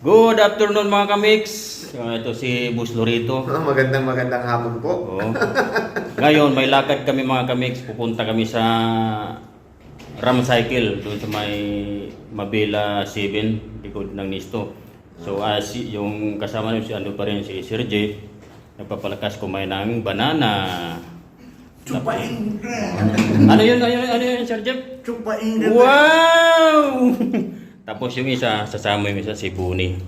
Good afternoon mga kamix. Ito si Boss Lorito. Magandang hapon po. Oo. Ngayon may lakad kami mga kamix. Pupunta kami sa Ram Cycle doon sa may Mabela 7 likod ng Nisto. So yung kasama niyo si ano pa rin si Sir J. Nagpapalakas kumain ng banana. Chupain. Ano yun Sir Jeff? Chupain. Wow! Tapos yung isa, sasama yung isa si Buni.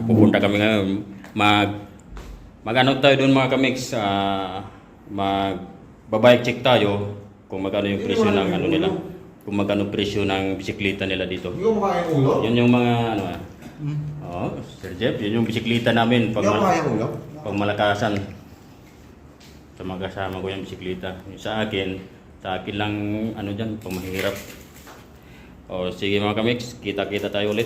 Pupunta kami ngayon. Mag-ano tayo doon mga kamix. Mag-bike check tayo kung magkano yung presyo ng ano nila. Kung magkano presyo ng bisikleta nila dito. Yung mukha yung ulo? Yun yung mga ano Sir Jeff, yun yung bisikleta namin pag, Yung mukha yung ulo? pag malakasan. Sa mga kasama ko yung bisikleta. Yung sa akin lang ano dyan, pag mahirap. O sige mga kamix, kita-kita tayo ulit.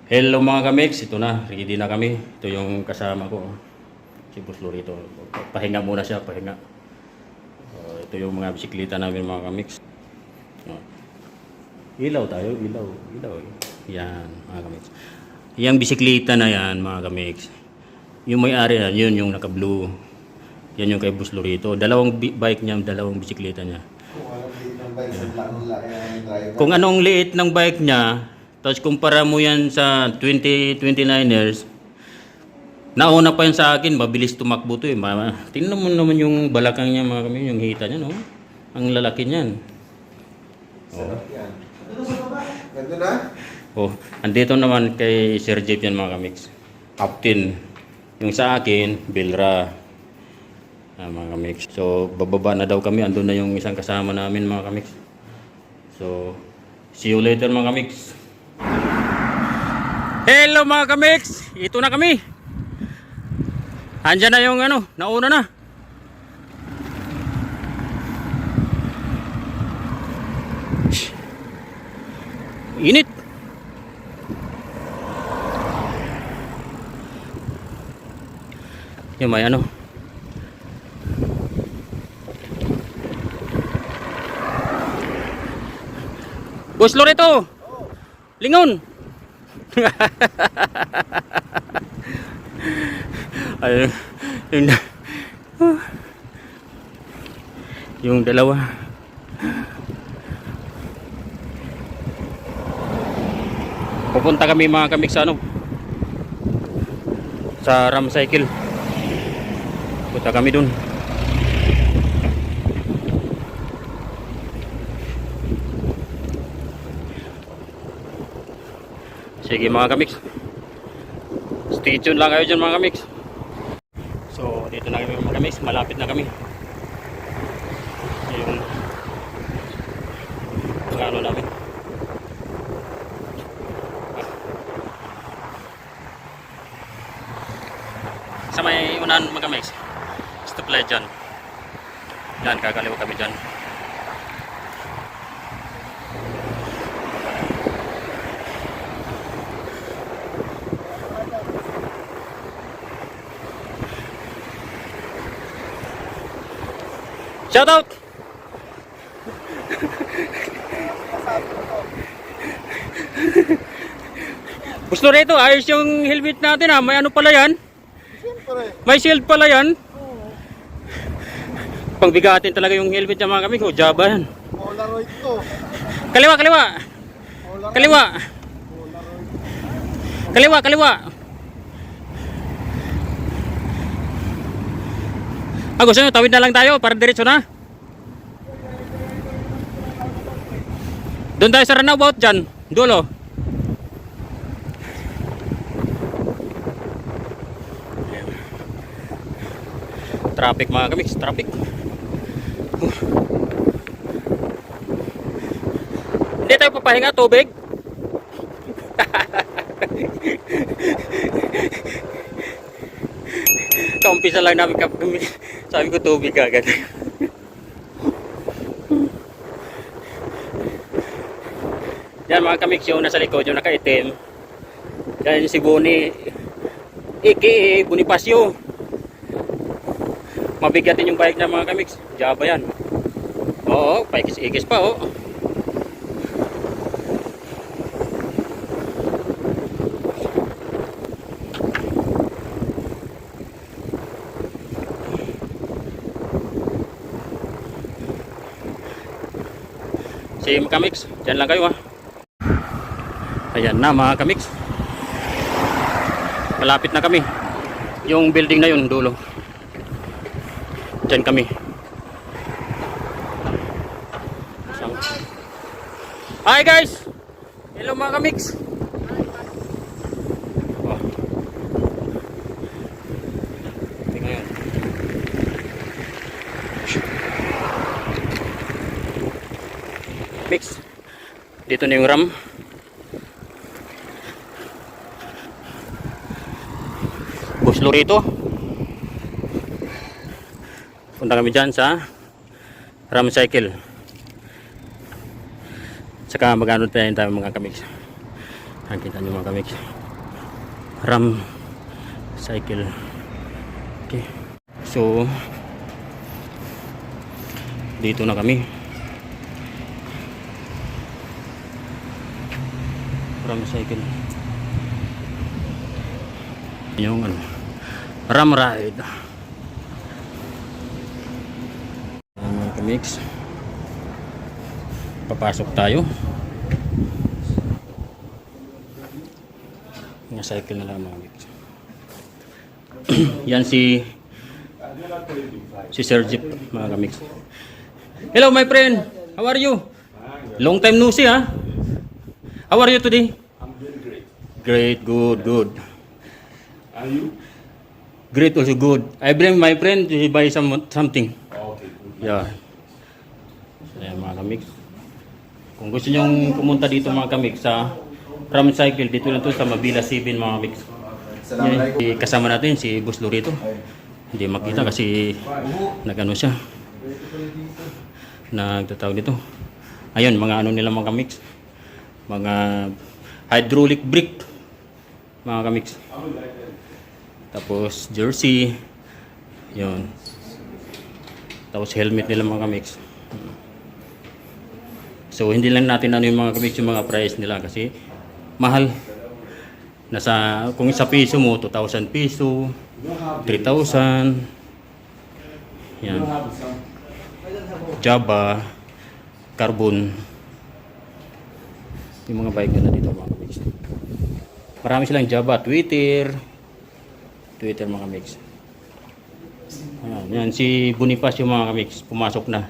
Hello mga kamix, ito na, ready na kami. Ito yung kasama ko, si Boss Lorito. Pahinga muna siya, pahinga. Ito yung mga bisikleta namin mga kamix. Ilaw tayo, ilaw. Yan mga kamix. Yung bisikleta na yan mga kamix. Yung may-ari na, yun yung naka-blue. Yan yung kay Boss Lorito. Dalawang bike niya, dalawang bisikleta niya. Kung anong liit ng bike niya, tapos kumpara mo yan sa 2029ers, nauna pa yan sa akin, mabilis tumakbo to eh. Tingnan mo naman yung balakang niya mga kami, yung hita niya, no? Ang lalaki niyan. Sarap yan. Ganda na? Andito naman kay Sir Jeff yan mga kamix. Captain. Yung sa akin, Bilra. Mga kamix. So, bababa na daw kami. Andun na yung isang kasama namin mga kamix. So, see you later mga kamix. Hello mga kamix! Ito na kami. Andyan na yung ano, nauna na. Init. Yung may ano. Boss Lorito. Lingon. Ayun. Yung dalawa. Pupunta kami mga kamix sa ano. Sa Ram Cycle. Punta kami dun. Sige mga kamix. Stay tuned lang kayo dyan mga kamix. So dito na kami mga kamix. Malapit na kami. Yung ano namin. Sa may unahan mga kamix. Stoplight dyan. Yan, kakaliwa kami dyan. Shout out! Gusto rito, ayos yung helmet natin ha. May ano pala yan? May shield pala yan. Pangbigatin talaga yung helmet niya mga kami. Java yan. Polaroid to. Kaliwa. Gusto nyo, tawid na lang tayo para diretso na. Doon tayo sa runabout dyan. Dulo. Traffic mga kamix, traffic. Hindi tayo papahinga, tubig. Kaumpisa lang namin kami. Sabi ko tubig agad. Yan mga kamix, yung nasa likod, yung nakaitim. Yan si Buni. Bonifacio. Mabigat din yung bike niya mga kamix. Java yan. Oo, paikis-ikis pa oh. Si mga kamix, dyan lang kayo ah. Ayan na mga kamix. Malapit na kami. Yung building na yun, dulo. Dyan kami. Hi guys! Hello mga kamix. Oh. Tingnan yun. Mix. Dito na yung RAM. Bus Lorito. Punta kami dyan sa RAM Cycle. Saka mag-ano tayo mga kamix. Nakikita nyo mga kamix. RAM Cycle. Okay. So dito na kami. RAM Cycle. Yung ano, RAM Ride. Mga kamix, papasok tayo. Mga cycle na lang mga kamix. Yan si Sir Jeep mga kamix. Hello my friend, how are you? Long time no see ha. How are you today? I'm doing great. Great, good, good. Are you? Great, also good. I bring my friend to buy something. Oh, okay, good. Yeah. Ayan mga kamix. Kung gusto nyong pumunta dito mga kamix sa RAM Cycle, dito lang to sa Mabila 7 mga kamix. Yan, kasama natin si Boss Lorito. Hindi makita kasi nagano siya. Nagtatawag dito. Ayun, mga ano nila mga kamix. Mga hydraulic brake mga kamix. Tapos jersey. Yun. Tapos helmet nila mga kamix. So hindi lang natin ano yung mga kamix yung mga price nila kasi mahal. Nasa kung sa piso mo 2,000 piso, 3,000. Yan. Java, carbon. Yung mga bike na dito mga kamix. Marami silang Java, Twitter mga kamix. Ayan, yan si Bonifacio mga kamix, pumasok na.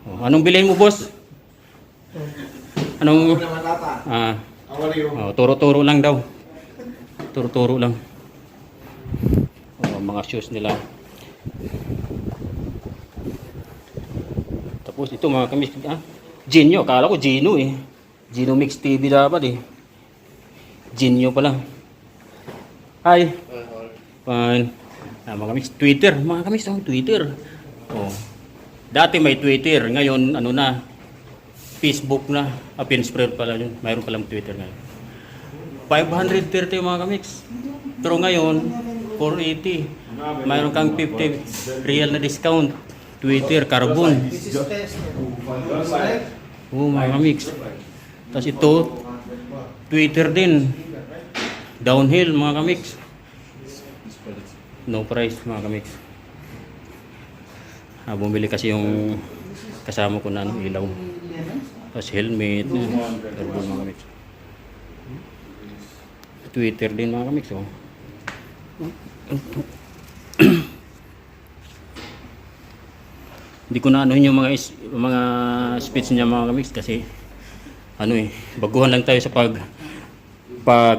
Oh, anong bilhin mo boss? Anong turo-turo lang daw. Turo-turo lang. Oh, mga shoes nila. Tapos ito mga kamix, Genio, akala ko Gino eh. Gino Mix TV dapat eh. Genio pala. Hi. Fine. Mga kamix, Twitter. Mga kamix, Twitter. Oh. Dati may Twitter. Ngayon, ano na, Facebook na. Pinspread pala yun. Mayroon palang Twitter ngayon. 530 mga kamix. Pero ngayon, 480. Mayroon kang 50 real na discount. Twitter, carbon. Oh, mga kamix. Tapos ito, Twitter din. Downhill mga kamix. No price mga kamix. Bumili kasi yung kasama ko na ilaw. Tapos helmet. Carbon mga kamix. Twitter din mga kamix. Oh. Hindi ko na ano yung mga speech niya mga kamix kasi ano baguhan lang tayo sa pag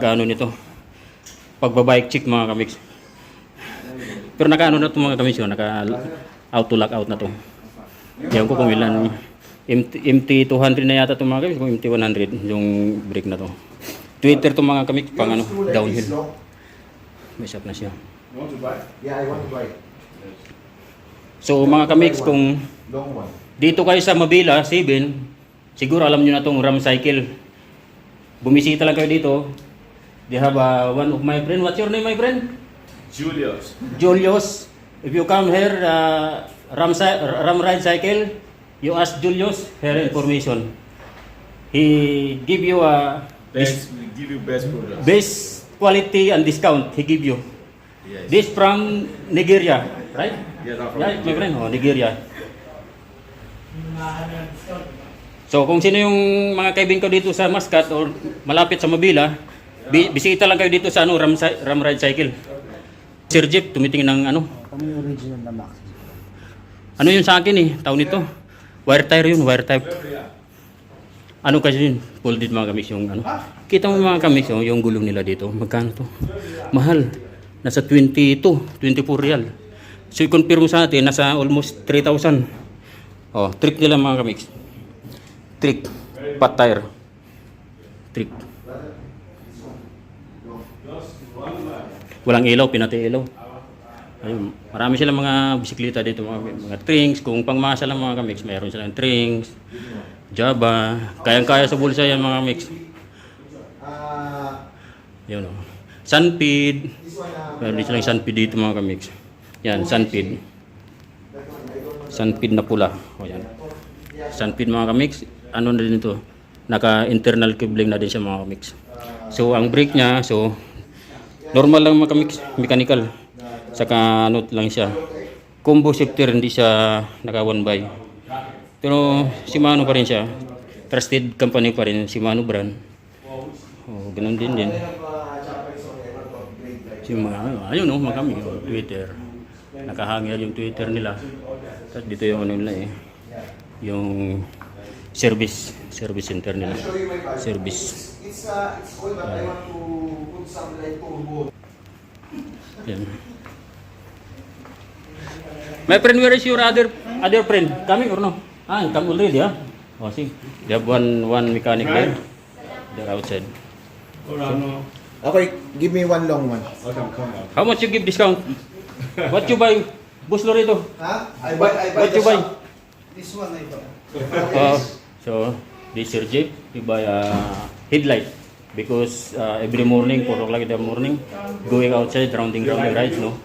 ano nito, pagbabike check mga kamix. Pero naka-ano na ito mga kamix, naka auto lock out na to. Ewan ko kung ilan, MT200 na yata ito mga kamix, kung MT100 yung brake na to. Twitter to mga kamix, pang ano, downhill. May shop na siya. You want to buy? Yeah, I want to buy. So mga kamix, kung dito kayo sa Mabila 7, siguro alam nyo na itong RAM Cycle. Bumisita lang kayo dito. They have one of my friend. What's your name, my friend? Julius. Julius. if you come here, Ram Ride Cycle, you ask Julius for information. He give you a Best, we give you best products. best quality and discount. He give you. Yes. This from Nigeria, right? Yes, I'm from Right, my Nigeria. friend. Oh, Nigeria. So kung sino yung mga kaibigan ko dito sa Muscat or malapit sa Mabila, bisita lang kayo dito sa Ram Ride Cycle. Sir Jeep, tumitingin ng ano? Kami yung original na Max. Ano yun sa akin taon ito. Wire tire yun, wire type. Ano kasi yun? Folded mga kamis yung ano. Kita mo mga kamis yung gulong nila dito. Magkano to? Mahal. Nasa 22, 24 real. So i-confirm sa atin, nasa almost 3,000. Oh, trick nila mga kamis. Trick. Pat tire. Trick. Walang ilaw, pinatay ilaw. Ayun, marami silang mga bisikleta dito, mga trings. Kung pangmasa lang mga kamix, mayroon silang trings, Java. Kayang-kaya sa bulsa yan mga kamix. Yun o. Sunpid. Meron din silang sunpid dito mga kamix. Yan, sunpid. Sunpid na pula. O yan. Sunpid mga kamix. Ano na din ito? Naka-internal cabling na din siya mga kamix. So, ang brake niya, so, normal lang mga kamix, mechanical. Saka ano lang siya. Combo shifter, hindi siya naka 1x. Pero Shimano pa rin siya. Trusted company pa rin, Shimano brand. Oh, ganun din. Shimano, ayun oh, mga kami, oh, Twitter. Nakahangil yung Twitter nila. Tapos dito yung ano nila yung service center nila. Service. It's old, but I want to put some like turbo. Yan. My friend, where is your other friend? Coming or no? Ah, come already, ah? Oh, see. They have one mechanic there. They're outside. Okay, give me one long one. Come on. How much you give discount? What you buy? Boss Lorito? Huh? I buy What the you buy? shop. This one I buy. So, this Sir Jeep, you buy a headlight. Because every morning, 4 o'clock in the morning, going outside, rounding rides, no?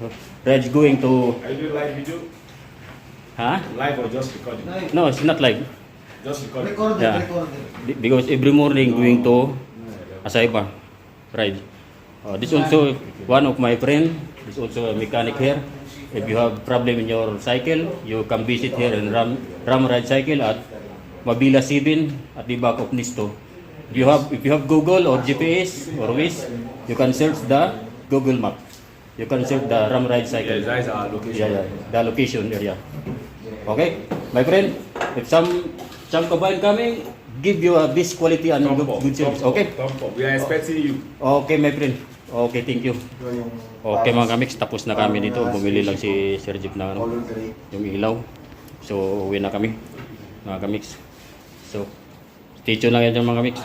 Rides going to, Are you live video? huh? Live or just recording? No, it's not like, Just recording. Recorded, Yeah. recorded. because every morning going to Asaiba ride. This also one of my friend. This also a mechanic here. If you have problem in your cycle, you can visit here in Ram Ride Cycle at Mabila 7 at the back of Nisto. If you have Google or GPS or Waze, you can search the Google Map. You can search the Ram Ride Cycle. Yeah, that is our location. Yeah, the location area. Okay, my friend. If some combine coming, give you a best quality and good service. Okay. Thumb up. We are expecting you. Okay, my friend. Okay, thank you. Okay mga kamix, tapos na kami dito. Bumili lang si Sir Jeep na ano, yung ilaw. So, uwi na kami mga kamix. So, stay tuned lang yan mga kamix.